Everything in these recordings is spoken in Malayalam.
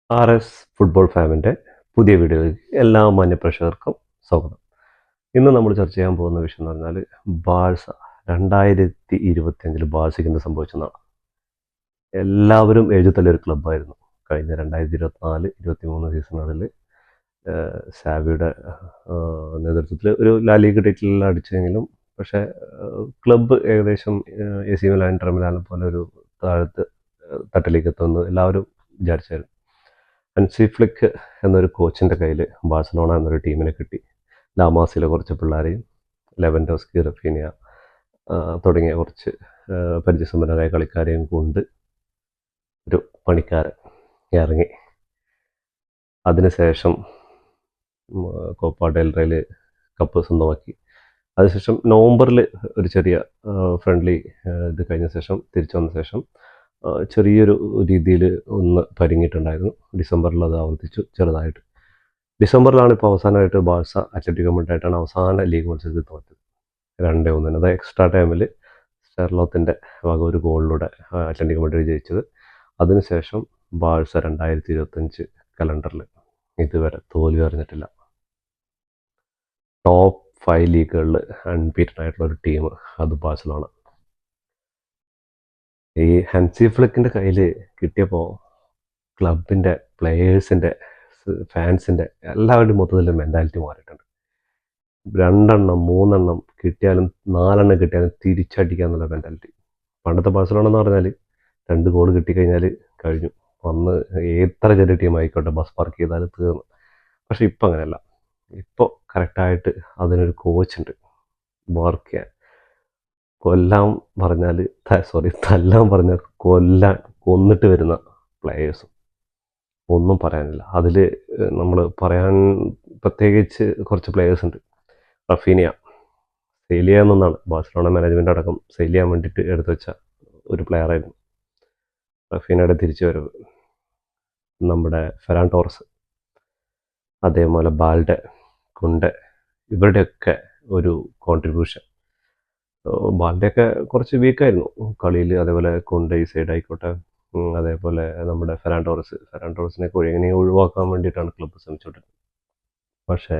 RS ഫുട്ബോൾ ഫാമിൻ്റെ പുതിയ വീഡിയോയിലേക്ക് എല്ലാ മാന്യപ്രേക്ഷകർക്കും സ്വാഗതം. ഇന്ന് നമ്മൾ ചർച്ച ചെയ്യാൻ പോകുന്ന വിഷയം എന്ന് പറഞ്ഞാൽ ബാഴ്സ 2025 ബാഴ്സയ്ക്ക് എന്ത് സംഭവിച്ചെന്നാണ്. എല്ലാവരും എഴുത്തള്ളൊരു ക്ലബ്ബായിരുന്നു കഴിഞ്ഞ 2024-23 സീസണുകളിൽ. സാവിയുടെ നേതൃത്വത്തിൽ ഒരു ലാലീഗ് ടൈറ്റിലെല്ലാം അടിച്ചെങ്കിലും പക്ഷേ ക്ലബ്ബ് ഏകദേശം AC മിലാൻ, ഇന്റർ മിലാൻ പോലെ ഒരു താഴത്ത് തട്ടിലേക്ക് എത്തുമെന്ന് എല്ലാവരും വിചാരിച്ചായിരുന്നു. ഹൻസി ഫ്ലിക്ക് എന്നൊരു കോച്ചിൻ്റെ കയ്യിൽ ബാഴ്സലോണ എന്നൊരു ടീമിനെ കിട്ടി. ലാമാസിലെ കുറച്ച് പിള്ളേരെയും ലെവൻഡോസ്കി, റഫീനിയ തുടങ്ങിയ കുറച്ച് പരിചയസമ്പന്നരായ കളിക്കാരെയും കൊണ്ട് ഒരു പണിക്കാരൻ ഇറങ്ങി. അതിനുശേഷം കോപ്പ ഡെൽ റേയിൽ കപ്പ് സ്വന്തമാക്കി. അതിനുശേഷം നവംബറിൽ ഒരു ചെറിയ ഫ്രണ്ട്ലി ഇത് കഴിഞ്ഞ ശേഷം തിരിച്ചു വന്ന ശേഷം ചെറിയൊരു രീതിയിൽ ഒന്ന് പരിങ്ങിയിട്ടുണ്ടായിരുന്നു. ഡിസംബറിൽ അത് ആവർത്തിച്ചു ചെറുതായിട്ട്. ഡിസംബറിലാണ് ഇപ്പോൾ അവസാനമായിട്ട് ബാഴ്സ അത്ലറ്റിക്കോ മാഡ്രിഡായിട്ടാണ് അവസാന ലീഗ് മത്സരത്തിൽ തോറ്റത് 2-1. അത് എക്സ്ട്രാ ടൈമിൽ സ്റ്റെർലോത്തിൻ്റെ വക ഒരു ഗോളിലൂടെ അത്ലറ്റിക്കോ മാഡ്രിഡ് ജയിച്ചത്. അതിനുശേഷം ബാഴ്സ 2025 കലണ്ടറിൽ ഇതുവരെ തോൽവി അറിഞ്ഞിട്ടില്ല. ടോപ്പ് 5 ലീഗുകളിൽ അൺബീറ്റഡ് ആയിട്ടുള്ള ഒരു ടീം അത് ബാഴ്സലോണ. ഈ ഹൻസി ഫ്ലിക്കിൻ്റെ കയ്യിൽ കിട്ടിയപ്പോൾ ക്ലബിൻ്റെ, പ്ലെയേഴ്സിൻ്റെ, ഫാൻസിൻ്റെ എല്ലാവരുടെയും മൊത്തത്തിൽ മെൻറ്റാലിറ്റി മാറിയിട്ടുണ്ട്. 2-3 കിട്ടിയാലും 4 കിട്ടിയാലും തിരിച്ചടിക്കുക എന്നുള്ള മെൻറ്റാലിറ്റി. പണ്ടത്തെ ബാഴ്സലോണ എന്ന് പറഞ്ഞാൽ 2 ഗോൾ കിട്ടിക്കഴിഞ്ഞാൽ കഴിഞ്ഞു, വന്ന് എത്ര ചെറിയ ടീം ആയിക്കോട്ടെ ബസ് പാർക്ക് ചെയ്താൽ തീർന്നു. പക്ഷെ ഇപ്പം അങ്ങനെയല്ല. ഇപ്പോൾ കറക്റ്റായിട്ട് അതിനൊരു കോച്ചുണ്ട് വർക്ക് ചെയ്യാൻ. തല്ലാൻ പറഞ്ഞാൽ കൊന്നിട്ട് വരുന്ന പ്ലെയേഴ്സും ഒന്നും പറയാനില്ല. അതിൽ നമ്മൾ പറയാൻ പ്രത്യേകിച്ച് കുറച്ച് പ്ലെയേഴ്സ് ഉണ്ട്. റഫീനിയ സെയിൽ എന്നൊന്നാണ് ബാഴ്സലോണ മാനേജ്മെൻ്റ് അടക്കം സെയിൽ ചെയ്യാൻ വേണ്ടിയിട്ട് എടുത്തു വെച്ച ഒരു പ്ലെയറായിരുന്നു റഫീനയുടെ തിരിച്ചു വരവ്. നമ്മുടെ ഫെറാൻ ടോറസ്, അതേപോലെ ബാൽഡെ, കുണ്ടെ, ഇവരുടെയൊക്കെ ഒരു കോൺട്രിബ്യൂഷൻ. ബാൽഡെയൊക്കെ കുറച്ച് വീക്കായിരുന്നു കളിയിൽ. അതേപോലെ കുണ്ടെ ഈ സൈഡ് ആയിക്കോട്ടെ, അതേപോലെ നമ്മുടെ ഫെറാൻ ടോറസിനെയൊക്കെ എങ്ങനെ ഒഴിവാക്കാൻ വേണ്ടിയിട്ടാണ് ക്ലബ്ബ് ശ്രമിച്ചുകൊണ്ടിരുന്നത്. പക്ഷേ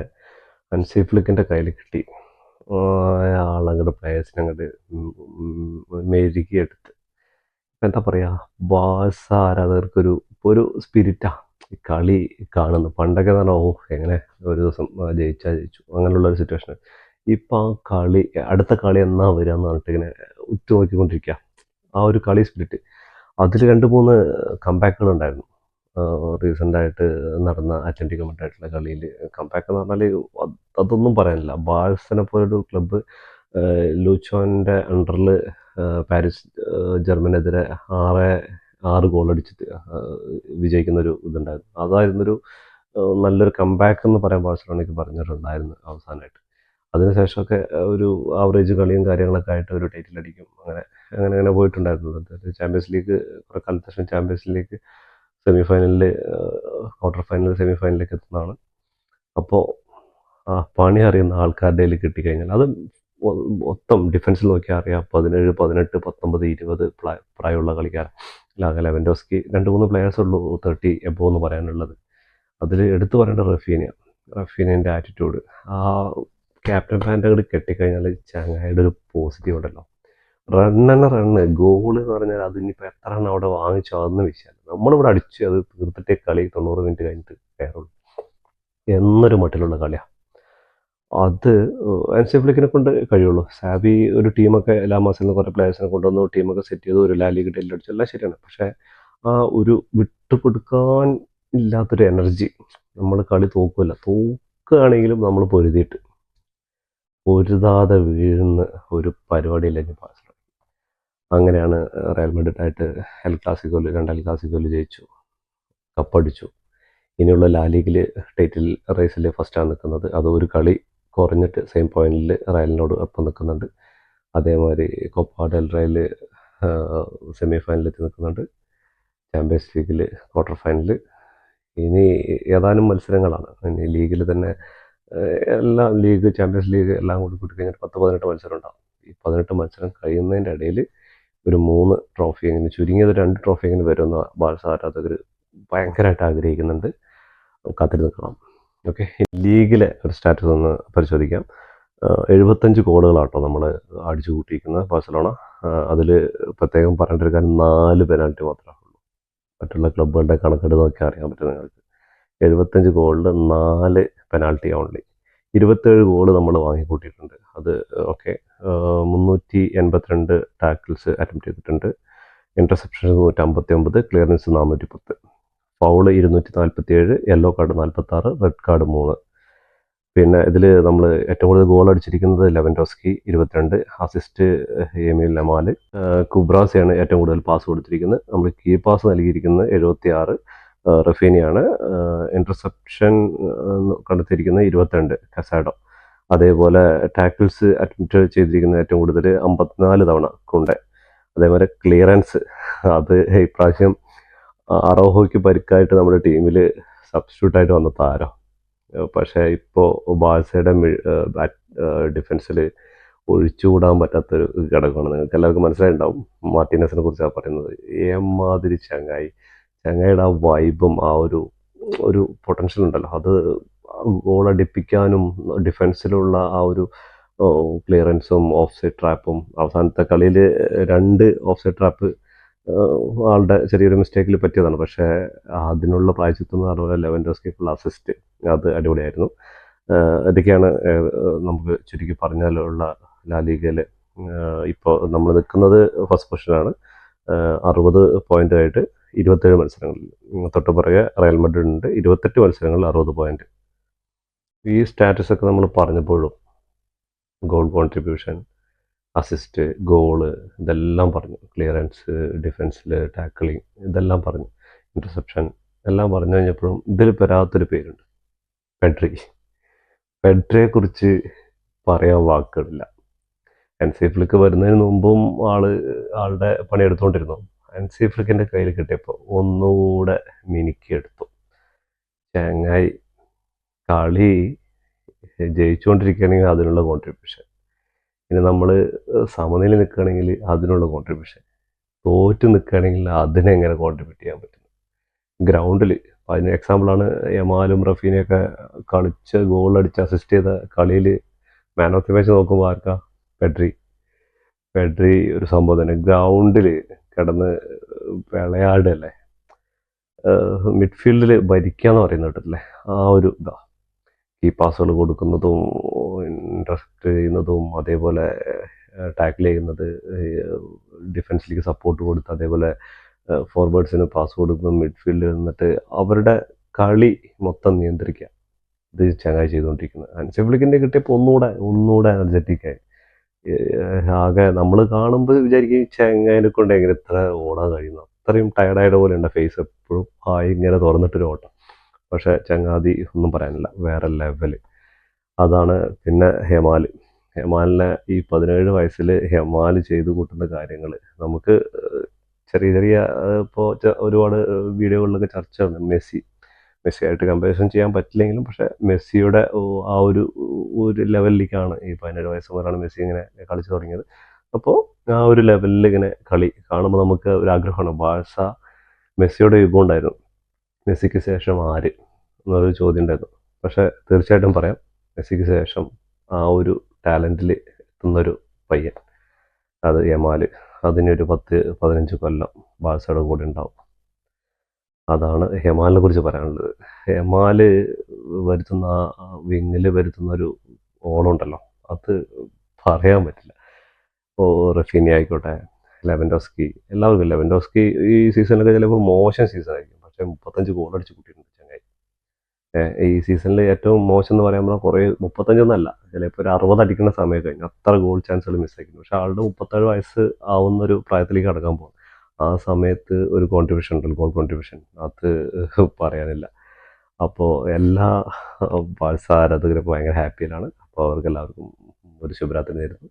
ഹൻസി ഫ്ലിക്കിൻ്റെ കയ്യിൽ കിട്ടി. ആളങ്ങോട്ട് പ്ലേയേഴ്സിനെ അങ്ങോട്ട് മെരുകിയെടുത്ത്. എന്താ പറയുക, ബാഴ്സ ആരാധകർക്കൊരു ഒരു സ്പിരിറ്റാണ് ഈ കളി കാണുന്നത്. പണ്ടൊക്കെ എന്ന് പറഞ്ഞാൽ എങ്ങനെ ഒരു ദിവസം ജയിച്ചു അങ്ങനെയുള്ളൊരു സിറ്റുവേഷൻ. ഇപ്പം ആ കളി, അടുത്ത കളി എന്നാ വരിക എന്ന് പറഞ്ഞിട്ട് ഇങ്ങനെ ഉറ്റുനോക്കിക്കൊണ്ടിരിക്കുക. ആ ഒരു കളി സ്പിരിറ്റ്. അതിൽ 2-3 കംബാക്കുകൾ ഉണ്ടായിരുന്നു. റീസെൻ്റായിട്ട് നടന്ന അത്ലറ്റിക്കോ മാഡ്രിഡായിട്ടുള്ള കളിയിൽ കംബാക്ക് എന്ന് പറഞ്ഞാൽ അതൊന്നും പറയാനില്ല. ബാഴ്സനെ പോലൊരു ക്ലബ്ബ് ലൂച്ചോൻ്റെ അണ്ടറിൽ പാരീസ് ജർമ്മനെതിരെ 6 ഗോളടിച്ചിട്ട് വിജയിക്കുന്നൊരു ഇതുണ്ടായിരുന്നു. അതായിരുന്നൊരു നല്ലൊരു കംബാക്ക് എന്ന് പറയാൻ ബാഴ്സലോണയ്ക്ക് പറഞ്ഞിട്ടുണ്ടായിരുന്നു അവസാനമായിട്ട്. അതിനുശേഷമൊക്കെ ഒരു ആവറേജ് കളിയും കാര്യങ്ങളൊക്കെ ആയിട്ട് ഒരു ടൈറ്റിൽ അടിക്കും, അങ്ങനെ പോയിട്ടുണ്ടായിരുന്നു. ചാമ്പ്യൻസ് ലീഗ് കുറേ കാലത്തിന് ശേഷം ചാമ്പ്യൻസ് ലീഗ് സെമിഫൈനലിൽ, ക്വാർട്ടർ ഫൈനൽ, സെമിഫൈനലിലേക്ക് എത്തുന്നതാണ്. അപ്പോൾ പണി അറിയുന്ന ആൾക്കാരുടെ കയ്യിൽ കിട്ടിക്കഴിഞ്ഞാൽ അത് മൊത്തം ഡിഫൻസിൽ നോക്കിയാൽ അറിയാം. 17, 18, 19, 20 പ്രായമുള്ള കളിക്കാർ. ലെവൻഡോസ്കി 2-3 പ്ലെയേഴ്സ് ഉള്ളൂ 30 എബോ എന്ന് പറയാനുള്ളത്. അതിൽ എടുത്തു പറയേണ്ട റഫീനിയൻ്റെ ആറ്റിറ്റ്യൂഡ്. ആ ക്യാപ്റ്റൻ ഫാൻ്റെ അങ്ങോട്ട് കെട്ടിക്കഴിഞ്ഞാൽ ചങ്ങായിയുടെ ഒരു പോസിറ്റീവ് ഉണ്ടല്ലോ. റണ്ണ് ഗോള് എന്ന് പറഞ്ഞാൽ അതിനിപ്പോൾ എത്ര എണ്ണം അവിടെ വാങ്ങിച്ചോ അതൊന്നും വിഷയമല്ല. നമ്മളിവിടെ അടിച്ച് അത് തീർത്തിട്ടേ കളി 90 മിനിറ്റ് കഴിഞ്ഞിട്ട് കയറുള്ളൂ എന്നൊരു മട്ടിലുള്ള കളിയാണ്. അത് ഹൻസി ഫ്ലിക്കിനെ കൊണ്ട് കഴിയുള്ളൂ. സാവി ഒരു ടീമൊക്കെ ലാമാസിൽ നിന്ന് കുറേ പ്ലെയേഴ്സിനെ കൊണ്ടുവന്നു, ടീമൊക്കെ സെറ്റ് ചെയ്തു, ഒരു ലാലീഗ് ടൈറ്റിൽ അടിച്ചു, എല്ലാം ശരിയാണ്. പക്ഷേ ആ ഒരു വിട്ടുകൊടുക്കാൻ ഇല്ലാത്തൊരു എനർജി. നമ്മൾ കളി തോക്കുകയാണെങ്കിലും നമ്മൾ പൊരുതാതെ വീഴുന്ന ഒരു പരിപാടിയില്ല ഇനി ബാഴ്സലോണ. അങ്ങനെയാണ് റയൽ മാഡ്രിഡായിട്ട് എൽ ക്ലാസിക്കോയിൽ 2 എൽ ക്ലാസിക്കോയിൽ ജയിച്ചു, കപ്പടിച്ചു. ഇനിയുള്ള ലാലീഗിൽ ടൈറ്റിൽ റേസിൽ ഫസ്റ്റാണ് നിൽക്കുന്നത്. അത് ഒരു കളി കുറഞ്ഞിട്ട് സെയിം പോയിന്റിൽ റയലിനോട് ഒപ്പം നിൽക്കുന്നുണ്ട്. അതേമാതിരി കോപ്പ ഡെൽ റേയിൽ സെമി ഫൈനലിലെത്തി നിൽക്കുന്നുണ്ട്. ചാമ്പ്യൻസ് ലീഗിൽ ക്വാർട്ടർ ഫൈനൽ. ഇനി ഏതാനും മത്സരങ്ങളാണ്. ഇനി ലീഗിൽ തന്നെ എല്ലാം ലീഗ്, ചാമ്പ്യൻസ് ലീഗ് എല്ലാം കൂടി കൂട്ടിക്കഴിഞ്ഞാൽ 10-18 മത്സരം ഉണ്ടാകും. ഈ 18 മത്സരം കഴിയുന്നതിൻ്റെ ഇടയിൽ ഒരു 3 ട്രോഫി എങ്കിലും, ചുരുങ്ങിയത് 2 ട്രോഫി എങ്കിലും വരുമെന്ന് ബാഴ്സ ആരാധകർ ഭയങ്കരമായിട്ട് ആഗ്രഹിക്കുന്നുണ്ട്. കാത്തിരുന്ന് കാണാം. ഓക്കെ, ലീഗിലെ ഒരു സ്റ്റാറ്റസ് ഒന്ന് പരിശോധിക്കാം. 75 ഗോളുകളാട്ടോ നമ്മൾ അടിച്ചു കൂട്ടിയിരിക്കുന്നത് ബാഴ്സലോണ. അതിൽ പ്രത്യേകം പറഞ്ഞിട്ട് 4 പെനാൽറ്റി മാത്രമേ ഉള്ളൂ. മറ്റുള്ള ക്ലബ്ബുകളുടെ കണക്കെടുത്ത് നോക്കിയാൽ അറിയാൻ പറ്റും നിങ്ങൾക്ക്. 75 ഗോളിൽ 4 പെനാൽറ്റി ഓൺലി. 27 ഗോൾ നമ്മൾ വാങ്ങിക്കൂട്ടിയിട്ടുണ്ട്. അത് ഓക്കെ. 382 ടാക്കിൾസ് അറ്റംപ്റ്റ് ചെയ്തിട്ടുണ്ട്. Interception 159, clearance 410, foul 247, yellow card 46, red card 3. പിന്നെ ഇതിൽ നമ്മൾ ഏറ്റവും കൂടുതൽ ഗോൾ അടിച്ചിരിക്കുന്നത് ലെവൻഡോസ്കി 22, അസിസ്റ്റ് എമിൽ ലമാൽ. കുബ്രാസിയാണ് ഏറ്റവും കൂടുതൽ പാസ് കൊടുത്തിരിക്കുന്നത്. നമ്മൾ കീ പാസ് നൽകിയിരിക്കുന്നത് 76, റഫീനിയാണ്. ഇൻ്റർസെപ്ഷൻ കണ്ടെത്തിയിരിക്കുന്നത് 22, കസാഡോ. അതേപോലെ ടാക്കിൾസ് അറ്റംപ്റ്റ് ചെയ്തിരിക്കുന്നത് ഏറ്റവും കൂടുതൽ 54 തവണ കുണ്ടെ. അതേപോലെ ക്ലിയറൻസ്, അത് ഇപ്രാവശ്യം അറോഹോയ്ക്ക് പരിക്കായിട്ട് നമ്മുടെ ടീമിൽ സബ്സ്റ്റിറ്റ്യൂട്ടായിട്ട് വന്ന താരം. പക്ഷേ ഇപ്പോൾ ബാഴ്സയുടെ ഡിഫൻസിൽ ഒഴിച്ചുകൂടാൻ പറ്റാത്തൊരു ഘടകമാണ്. നിങ്ങൾക്ക് എല്ലാവർക്കും മനസ്സിലായിട്ടുണ്ടാവും മാർട്ടീനസിനെ കുറിച്ചാണ് പറയുന്നത്. ഏമാതിരി ചങ്ങായിയുടെ ആ വൈബും ആ ഒരു പൊട്ടൻഷ്യൽ ഉണ്ടല്ലോ, അത് ഗോൾ അടിപ്പിക്കാനും ഡിഫൻസിലുള്ള ആ ഒരു ക്ലിയറൻസും ഓഫ് സൈഡ് ട്രാപ്പും. അവസാനത്തെ കളിയിൽ 2 ഓഫ് സൈഡ് ട്രാപ്പ് ആളുടെ ചെറിയൊരു മിസ്റ്റേക്കിൽ പറ്റിയതാണ്. പക്ഷേ അതിനുള്ള പ്രായച്ചിത്വം എന്ന് പറഞ്ഞ പോലെ ലെവൻഡോസ്കിക്കുള്ള അസിസ്റ്റ് അത് അടിപൊളിയായിരുന്നു. ഇതൊക്കെയാണ് നമുക്ക് ചുരുക്കി പറഞ്ഞാലുള്ള ലാ ലീഗയിൽ. ഇപ്പോൾ നമ്മൾ നിൽക്കുന്നത് ഫസ്റ്റ് പൊസിഷനാണ്. 60 പോയിൻ്റായിട്ട് 27 മത്സരങ്ങളിൽ. തൊട്ട് പുറകെ റയൽ മഡ്രിഡ് ഉണ്ട്, 28 മത്സരങ്ങളിൽ 60 പോയിൻ്റ്. ഈ സ്റ്റാറ്റസൊക്കെ നമ്മൾ പറഞ്ഞപ്പോഴും ഗോൾ കോൺട്രിബ്യൂഷൻ, അസിസ്റ്റ്, ഗോള് ഇതെല്ലാം പറഞ്ഞു. ക്ലിയറൻസ്, ഡിഫൻസിൽ ടാക്കിളിങ് ഇതെല്ലാം പറഞ്ഞു. ഇൻ്റർസെപ്ഷൻ എല്ലാം പറഞ്ഞു കഴിഞ്ഞപ്പോഴും ഇതിൽ പെടാത്തൊരു പേരുണ്ട്, പെഡ്രിയെക്കുറിച്ച് പറയാൻ വാക്കുകളില്ല. ഹൻസി ഫ്ലിക്ക് വരുന്നതിന് മുമ്പും ആളുടെ പണിയെടുത്തുകൊണ്ടിരുന്നു. ഹൻസി ഫ്ലിക്കിൻ്റെ കയ്യിൽ കിട്ടിയപ്പോൾ ഒന്നുകൂടെ മിനുക്കിയെടുത്തു. ചങ്ങായി കളി ജയിച്ചുകൊണ്ടിരിക്കുകയാണെങ്കിൽ അതിനുള്ള കോൺട്രിബ്യൂഷൻ, ഇനി നമ്മൾ സമനില നിൽക്കുകയാണെങ്കിൽ അതിനുള്ള കോൺട്രിബ്യൂഷൻ, തോറ്റ് നിൽക്കുകയാണെങ്കിൽ അതിനെങ്ങനെ കോൺട്രിബ്യൂട്ട് ചെയ്യാൻ പറ്റും ഗ്രൗണ്ടിൽ. അതിന് എക്സാമ്പിളാണ് യമാലും റഫീനയൊക്കെ കളിച്ച് ഗോളടിച്ച് അസിസ്റ്റ് ചെയ്ത കളിയിൽ മാൻ ഓഫ് ദി മാച്ച് നോക്കുമ്പോൾ ആർക്കാ? പെഡ്രി ഒരു സംഭവം തന്നെ. ഗ്രൗണ്ടിൽ കിടന്ന് വിളയാടല്ലേ, മിഡ്ഫീൽഡിൽ ഭരിക്കാന്ന് പറയുന്നത് കേട്ടില്ലേ, ആ ഒരു ഇതാ. ഈ പാസുകൾ കൊടുക്കുന്നതും ഇൻ്റർസെപ്റ്റ് ചെയ്യുന്നതും അതേപോലെ ടാക്കിൾ ചെയ്യുന്നത്, ഡിഫൻസിലേക്ക് സപ്പോർട്ട് കൊടുത്ത് അതേപോലെ ഫോർവേഡ്സിന് പാസ് കൊടുക്കുന്ന മിഡ്ഫീൽഡിൽ നിന്നിട്ട് അവരുടെ കളി മൊത്തം നിയന്ത്രിക്കുക. ഇത് ചങ്ങായി ചെയ്തുകൊണ്ടിരിക്കുന്നത്. ഹൻസി ഫ്ലിക്കിൻ്റെ കിട്ടിയപ്പോൾ ഒന്നുകൂടെ എനർജറ്റിക്കായി. ആകെ നമ്മൾ കാണുമ്പോൾ വിചാരിക്കും ചങ്ങായിനെ കൊണ്ട് എങ്ങനെ ഇത്ര ഓടാൻ കഴിയുന്നു, അത്രയും ടയർഡായത് പോലെ ഉണ്ട് ഫേസ് എപ്പോഴും ഇങ്ങനെ തുറന്നിട്ടൊരു ഓട്ടം. പക്ഷേ ചങ്ങാതി ഒന്നും പറയാനില്ല, വേറെ ലെവല്. അതാണ്. പിന്നെ ഹെമാലിനെ ഈ 17 വയസ്സിൽ ഹെമാൽ ചെയ്തു കൂട്ടുന്ന കാര്യങ്ങൾ നമുക്ക് ചെറിയ ഇപ്പോൾ ഒരുപാട് വീഡിയോകളിലൊക്കെ ചർച്ചയുണ്ട്. മെസ്സിയായിട്ട് കമ്പാരിസൺ ചെയ്യാൻ പറ്റില്ലെങ്കിലും പക്ഷേ മെസ്സിയുടെ ആ ഒരു ലെവലിലേക്കാണ് ഈ 17 വയസ്സ് മുതലാണ് മെസ്സി ഇങ്ങനെ കളിച്ചു തുടങ്ങിയത്. അപ്പോൾ ആ ഒരു ലെവലിൽ ഇങ്ങനെ കളി കാണുമ്പോൾ നമുക്ക് ഒരു ആഗ്രഹമാണ്. ബാഴ്സ മെസ്സിയുടെ യുഗം ഉണ്ടായിരുന്നു, മെസ്സിക്ക് ശേഷം ആര് എന്നൊരു ചോദ്യം ഉണ്ടായിരുന്നു. പക്ഷേ തീർച്ചയായിട്ടും പറയാം, മെസ്സിക്ക് ശേഷം ആ ഒരു ടാലൻറ്റിൽ എത്തുന്നൊരു പയ്യൻ, അത് യമാൽ. അതിനൊരു 10-15 കൊല്ലം ബാഴ്സയുടെ കൂടെ ഉണ്ടാവും. അതാണ് ഹെമാലിനെ കുറിച്ച് പറയാനുള്ളത്. ഹെമാൽ വരുത്തുന്ന വിങ്ങിൽ വരുത്തുന്ന ഒരു ഓളമുണ്ടല്ലോ, അത് പറയാൻ പറ്റില്ല. ഇപ്പോൾ റഫീനി ആയിക്കോട്ടെ, ലെവൻഡോസ്കി, എല്ലാവർക്കും. ലെവൻഡോസ്കി ഈ സീസണിലൊക്കെ ചിലപ്പോൾ മോശം സീസണായിരിക്കും, പക്ഷേ 35 ഗോൾ അടിച്ച് കൂട്ടിയിട്ടുണ്ട് ചങ്ങായി. ഈ സീസണിൽ ഏറ്റവും മോശം എന്ന് പറയാൻ പറഞ്ഞാൽ കുറേ 35 ചിലപ്പോൾ ഒരു 60 അടിക്കുന്ന സമയം കഴിഞ്ഞു, അത്ര ഗോൾ ചാൻസുകൾ മിസ്സായിരിക്കുന്നു. പക്ഷേ ആളുടെ 37 വയസ്സ് ആവുന്നൊരു പ്രായത്തിലേക്ക് കടക്കാൻ പോകും. ആ സമയത്ത് ഒരു കോൺട്രിബ്യൂഷൻ ഉണ്ടല്ലോ, ഗോൾ കോൺട്രിബ്യൂഷൻ, അത് പറയാനില്ല. അപ്പോൾ എല്ലാ ബാഴ്സ ആരാധകരും ഭയങ്കര ഹാപ്പിയിലാണ്. അപ്പോൾ അവർക്ക് എല്ലാവർക്കും ഒരു ശുഭരാത്രി നേരുന്നു.